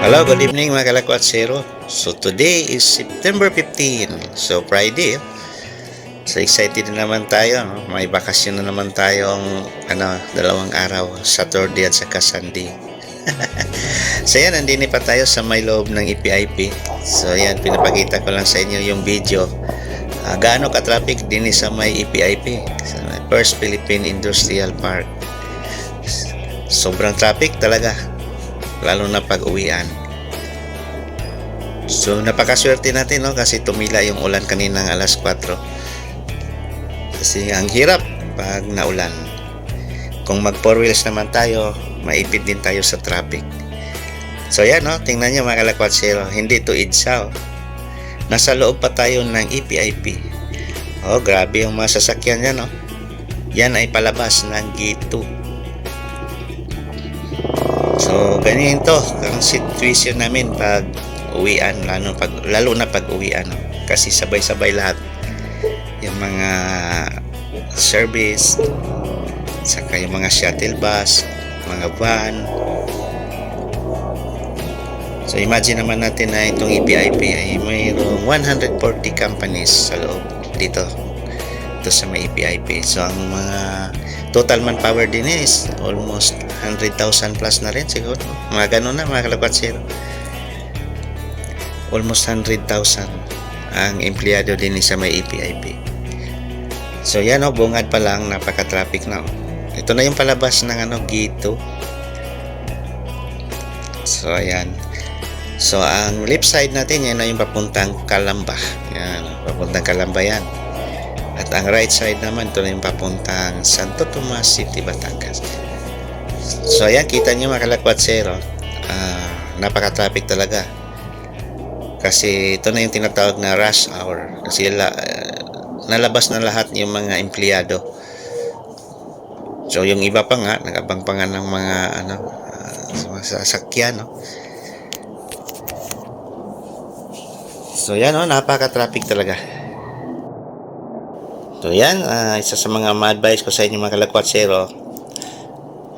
Hello, good evening mga kalakwatsero. So today is September 15. So Friday. So excited na naman tayo. No? May bakasyon na naman tayong dalawang araw, Saturday at saka Sunday. So yan, nandini pa tayo sa may loob ng EPIP. So yan, pinapakita ko lang sa inyo yung video. Gaano ka-traffic din sa may EPIP, sa First Philippine Industrial Park. Sobrang traffic talaga, lalo na pag-uwian. So napakaswerte natin, no, kasi tumila yung ulan kaninang alas 4. Kasi ang hirap pag naulan. Kung mag 4 wheels naman tayo, maipit din tayo sa traffic. So yan, no, tingnan nyo mga kalakwatsero, hindi to EDSA. Nasa loob pa tayo ng EPIP. Oh, grabe yung mga sasakyan yan, no. Yan ay palabas ng gate 2. So ganito ang situation namin pag uwian, lalo na pag uwian, no? Kasi sabay-sabay lahat yung mga service, saka yung mga shuttle bus, mga van. So imagine naman natin na itong EPIP ay mayroong 140 companies sa loob dito sa may EPIP. So ang mga total manpower din is almost 100,000 plus na rin siguro, mga ganun na mga kalakwatsero. Almost 100,000 ang empleyado din sa may EPIP. So yan, oh, bungad pa lang, napaka-traffic na. Ito na yung palabas ng gate 2. So ayan. So ang left side natin, yan na yung papuntang Calamba. Yan, papuntang Calamba yan. At ang right side naman, ito na yung papuntang Santo Tomas City, Batangas. So ayan, kita nyo mga kalakwatsero, napaka-traffic talaga. Kasi ito na yung tinatawag na rush hour. Kasi nalabas na lahat yung mga empleyado. So yung iba pa nga, nag-abang pa nga ng mga sasakyan, no? So yan, napaka-traffic talaga. So yan, isa sa mga ma-advise ko sa inyo mga kalakwatsero,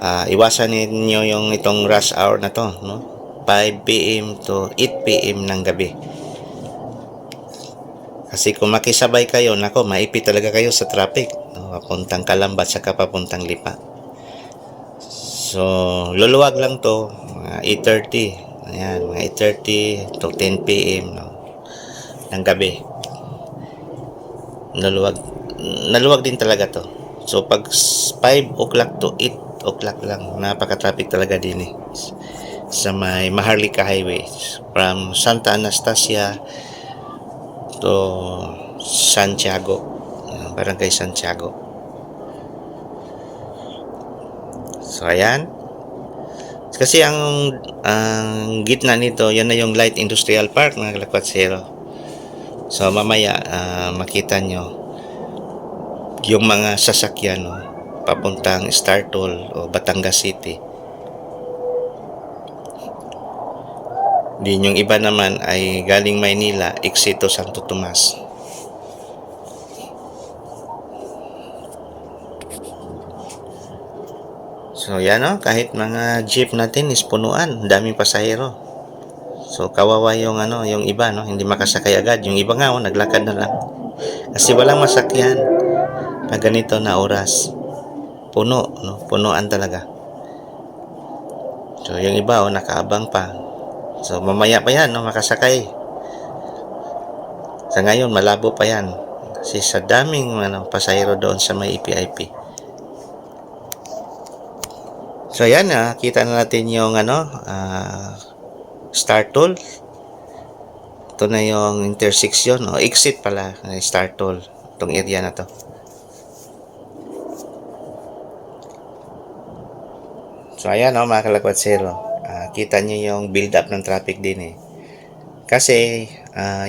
iwasan niyo yung itong rush hour na to, no? 5 PM to 8 PM ng gabi. Kasi kung makisabay kayo, nako, maipit talaga kayo sa traffic, no? Papuntang Calamba at saka papuntang Lipa. So luluwag lang to, 8:30. Ayan, mga 8:30 to 10 PM, no, ng gabi. Naluwag din talaga to. So pag 5 o'clock to 8 o'clock lang, napaka-traffic talaga din sa may Maharlika Highway from Santa Anastasia to Santiago, Barangay Santiago. So ayan, kasi ang gitna nito, yan na yung Light Industrial Park mga kalakwatsero. So mamaya makita nyo yung mga sasakyan, no, papuntang Startol o Batangas City. Din yung iba naman ay galing Maynila, exit to Santo Tomas. So yan, no, kahit mga jeep natin is punuan, daming pasahero. So kawawa yung yung iba, no, hindi makasakay agad. Yung iba nga, naglakad na lang. Kasi walang masakyan pag ganito na oras. Puno, no, punuan talaga. So yung iba, nakaabang pa. So mamaya pa yan, no, makasakay. Sa ngayon malabo pa yan kasi sa daming pasahero doon sa may EPIP. So yan, kita na natin yung Startol. Ito na yung intersection, o exit pala ng Startol, itong area na to. So ayan, mga kalakwatsero, kita nyo yung build up ng traffic din kasi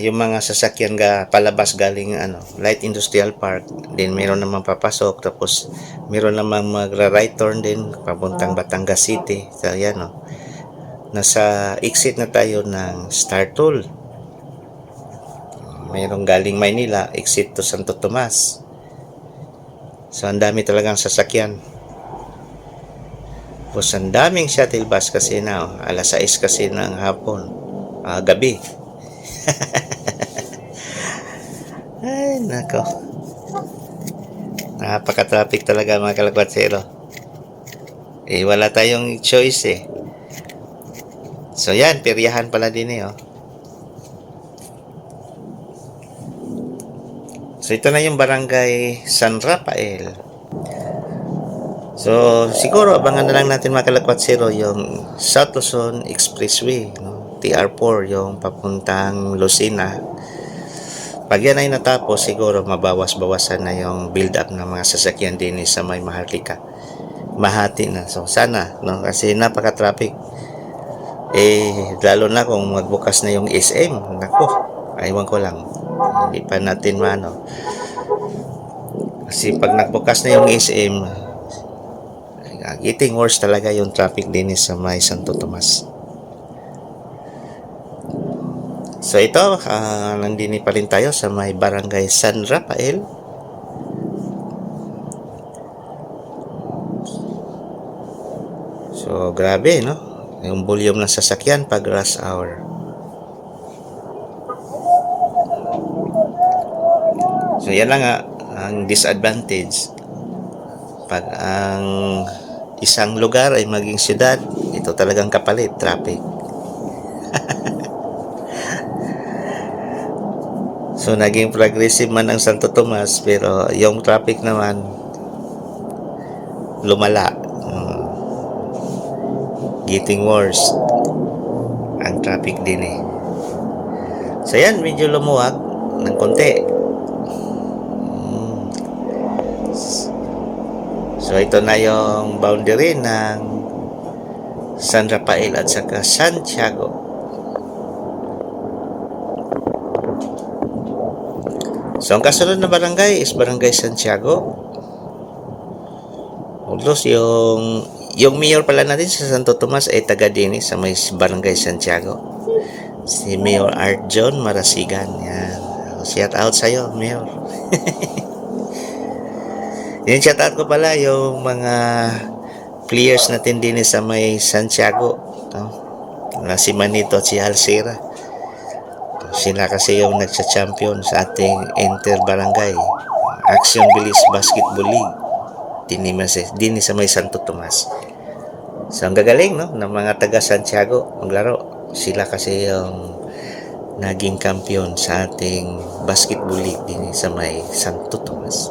yung mga sasakyan palabas galing Light Industrial Park din, meron namang papasok, tapos meron namang magra-right turn din papuntang Batangas City. So ayan, nasa exit na tayo ng Startol. Mayroong galing Maynila, exit to Santo Tomas. So ang dami talagang sasakyan. Tapos ang daming shuttle bus kasi na, alas 6 kasi ng hapon, gabi. Ay, nako. Napaka-traffic talaga mga kalakwatsero. Wala tayong choice eh. So yan, peryahan pala din eh. Oh. So ito na yung barangay San Rafael. So siguro abangan na lang natin mga kalakwatsero yung South Luzon Expressway, no? TR4 yung papuntang Lucena. Pag yan ay natapos, siguro mabawas-bawasan na yung build up ng mga sasakyan din sa may Maharlika. Mahati na. So sana, no? Kasi napaka-traffic. Lalo na kung magbukas na yung SM. Nako, aywan ko lang. Hindi pa natin maano. Kasi pag nagbukas na yung SM, getting worse talaga yung traffic din sa may Santo Tomas. So ito, nandini pa rin tayo sa may barangay San Rafael. So grabe, no? Yung volume ng sasakyan pag rush hour. So yan lang nga ang disadvantage. Pag ang isang lugar ay maging siyudad, ito talagang kapalit, traffic. So naging progressive man ang Santo Tomas, pero yung traffic naman lumala. Getting worse ang traffic din eh. So yan, medyo lumuwag ng konti. So ito na yung boundary ng San Rafael at saka Santiago. So ang kasunod na barangay is Barangay Santiago. Although yung mayor pala natin sa Santo Tomas ay taga din sa may Barangay Santiago. Si Mayor Art John Marasigan. Yan. Shout out sa'yo, Mayor. Yung shout out ko pala yung mga players natin din sa may Santiago. No? Si Manito at si Alcira. Sila kasi yung nagsa-champion sa ating Inter-Barangay Action Bilis Basketball League. Din sa may Santo Tomas. So ang gagaling no ng mga taga Santiago maglaro. Sila kasi yung naging kampiyon sa ating basketball league din sa may Santo Tomas.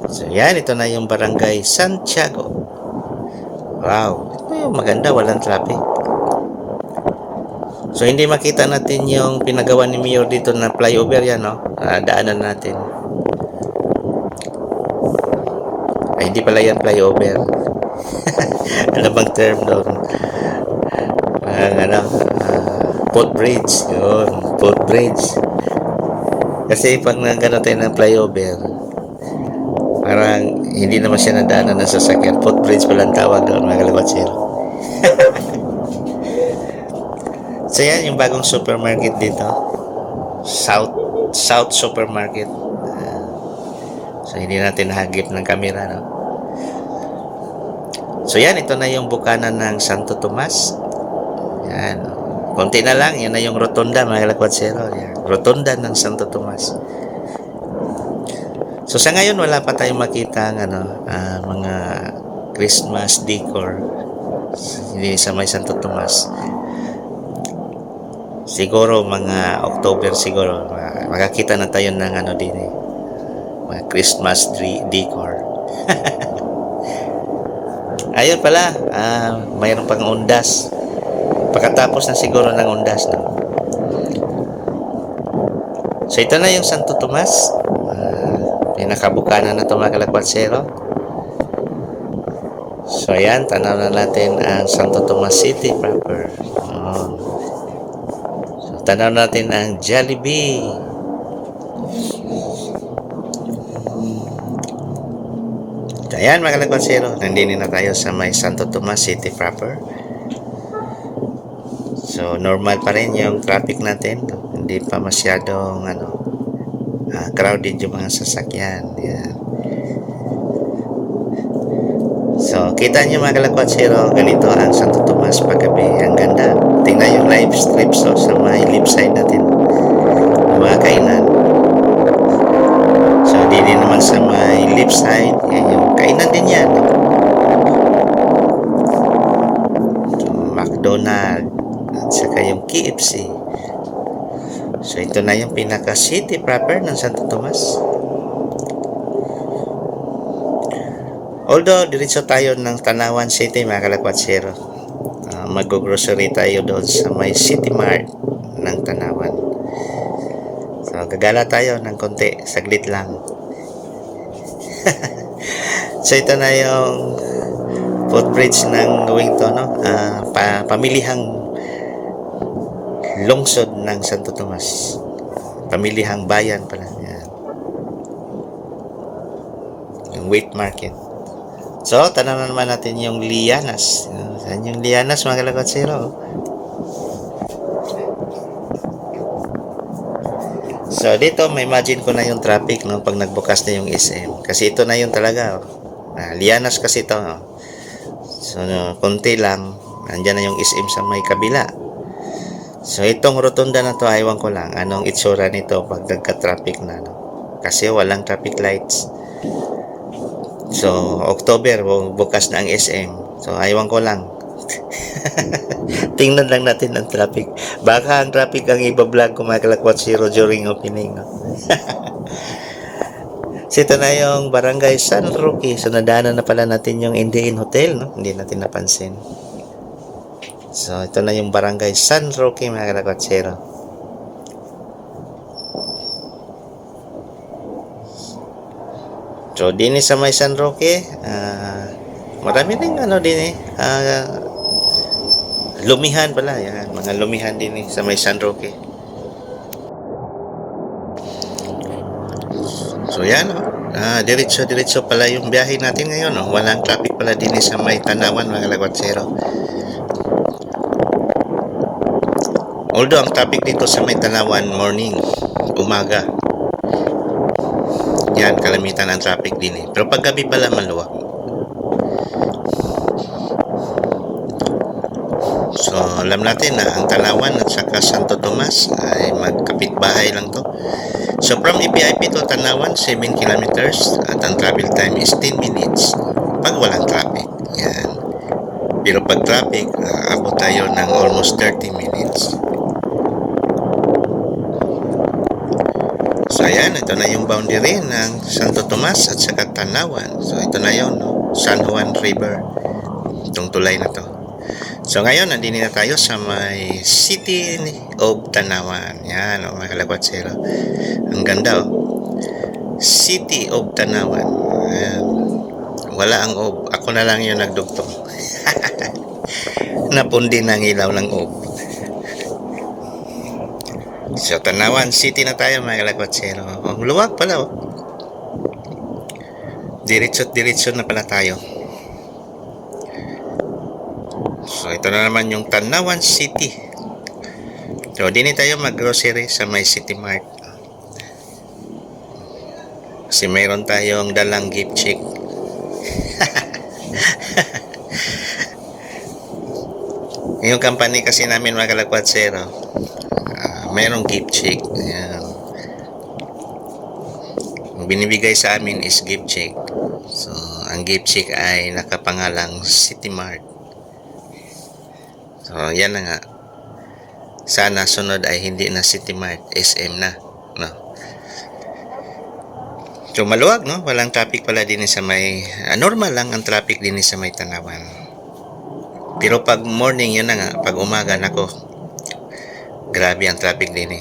So yan, ito na yung Barangay Santiago. Wow, ito yung maganda, walang traffic. So hindi makita natin yung pinagawa ni Mayor dito na flyover yan, no? Daanan natin. Ay, hindi pala yan flyover. Ano bang term doon? Footbridge. Yun, footbridge. Kasi pag nagano tayo ng flyover, parang hindi naman siya nadaanan ng sasakyan. Footbridge pala ang tawag doon, mga kalabatsero. So yan, yung bagong supermarket dito. South Supermarket. So hindi natin nahagip ng camera, no? So yan, ito na yung bukana ng Santo Tomas. Yan. Konti na lang, yan na yung rotunda, mga kalabatsero. Rotunda ng Santo Tomas. So sa ngayon, wala pa tayong makita mga Christmas decor hindi sa may Santo Tomas. Siguro mga October siguro makakita na tayo ng din mga Christmas decor. Ayun pala, mayroon pang undas. Pagkatapos na siguro ng undas, no? So ito na yung Santo Tomas. Pinakabukana na ito mga kalabatsero. So ayan, tanaw na natin ang Santo Tomas City proper. So tanaw natin ang Jollibee. Ayan mga kalabatsero, nandini na tayo sa may Santo Tomas City proper. So normal pa rin yung traffic natin, hindi pa masyadong crowded yung mga sasakyan. Yan. So, kita nyo mga kalakwatsero, ganito ang Santo Tomas paggabi. Ang ganda. Tingnan yung live strips sa may left side natin. Mga kainan. So, din naman sa may left side, yan yung kainan din yan. So, McDonald's at saka yung KFC. So, ito na yung pinaka-city proper ng Santo Tomas. Although, diretso tayo ng Tanawan City, mga kalakwatsero. Mag-grocery tayo doon sa may City Mart ng Tanawan. So, gagala tayo ng konti, saglit lang. So, ito na yung footbridge ng Wington, no? Pamilihang lungsod ng Santo Tomas. Pamilihang bayan pala. Yan. Yung wheat market. So, tanaw naman natin yung lianas. Saan yung lianas, mga kalakwatsero? So, dito, may imagine ko na yung traffic no, pag nagbukas na yung SM. Kasi ito na yung talaga. Lianas kasi ito. So, konti lang. Nandiyan na yung SM sa may kabila. So, itong rotunda na to, aywan ko lang. Anong itsura nito pag nagka-traffic na. No? Kasi walang traffic lights. So, October, bukas na ang SM. So, aywan ko lang. Tingnan lang natin ang traffic. Baka ang traffic ang iba-vlog ko mga kalakwatsero during opening. No? So, ito na yung Barangay San Roque. So, nadaanan na pala natin yung Indian Hotel. No? Hindi natin napansin. So, ito na yung Barangay San Roque mga kalakwatsero. So, din sa may San Roque, marami rin din lumihan pala. Yan, mga lumihan din sa may San Roque. So, yan. Diretso pala yung biyahe natin ngayon. Walang traffic pala din sa may Tanawan, mga kalakwatsero. Although, ang traffic dito sa may Tanawan, morning, umaga. Yan, kalamitan ang traffic din. Pero paggabi pala maluwag. So, alam natin na ang Tanawan at saka Santo Tomas ay magkapitbahay lang to. So, from EPIP to Tanawan, 7 kilometers at ang travel time is 10 minutes pag walang traffic. Yan. Pero pag traffic, abot tayo ng almost 30 minutes. So, ayan, ito na yung boundary ng Santo Tomas at saka Tanawan. So, ito na yun, no? San Juan River. Itong tulay na to. So, ngayon, nandini na tayo sa may City of Tanawan. Yan, mga kalakwatsero. Ang ganda, City of Tanawan. Ayan. Wala ang ob. Ako na lang yung nagdugtong. Napundi ng ilaw ng ob. So, Tanawan City na tayo, mga kalakwatsero. Luwag pala, Diretso na pala tayo. So, ito na naman yung Tanawan City. So, din tayo mag-grocery sa may City Mart. Kasi mayroon tayong dalang gift check. Yung company kasi namin, mga kalakwatsero, mayroong gift check. Ayan. Ang binibigay sa amin is gift check. So, ang gift check ay nakapangalang City Mart. So, yan na nga. Sana sunod ay hindi na City Mart, SM na. No? So, maluwag, no? Walang traffic pala din sa may... normal lang ang traffic din sa may Tanawan. Pero pag morning, yun na nga. Pag umaga, nako, grabe ang traffic din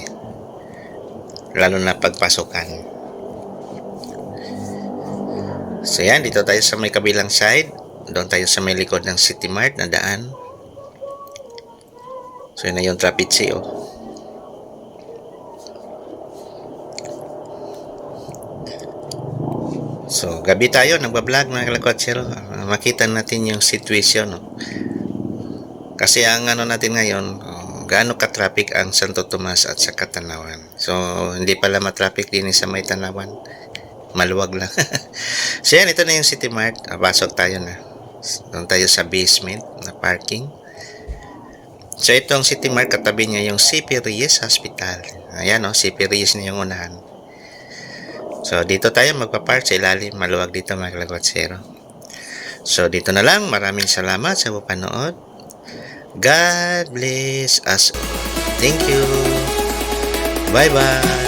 lalo na pagpasukan. So yan, dito tayo sa may kabilang side. Doon tayo sa may likod ng City Mart na daan. So yun na yung traffic siyo. So gabi tayo, nagbablog mga kalakwatsero. Makita natin yung situation. No? Kasi ang natin ngayon, gaano ka-traffic ang Santo Tomas at sa Tanawan. So, hindi pala ma-traffic din sa may Tanawan. Maluwag lang. So, yan, ito na yung City Mart. Pasok tayo na. Doon tayo sa basement na parking. So itong City Mart, katabi niya yung CP Reyes Hospital. Ayan o, CP Reyes na yung unahan. So dito tayo magpa-park sa ilalim. Maluwag dito mga kalagwatsero. So dito na lang. Maraming salamat sa panonood. God bless us all. Thank you. Bye bye.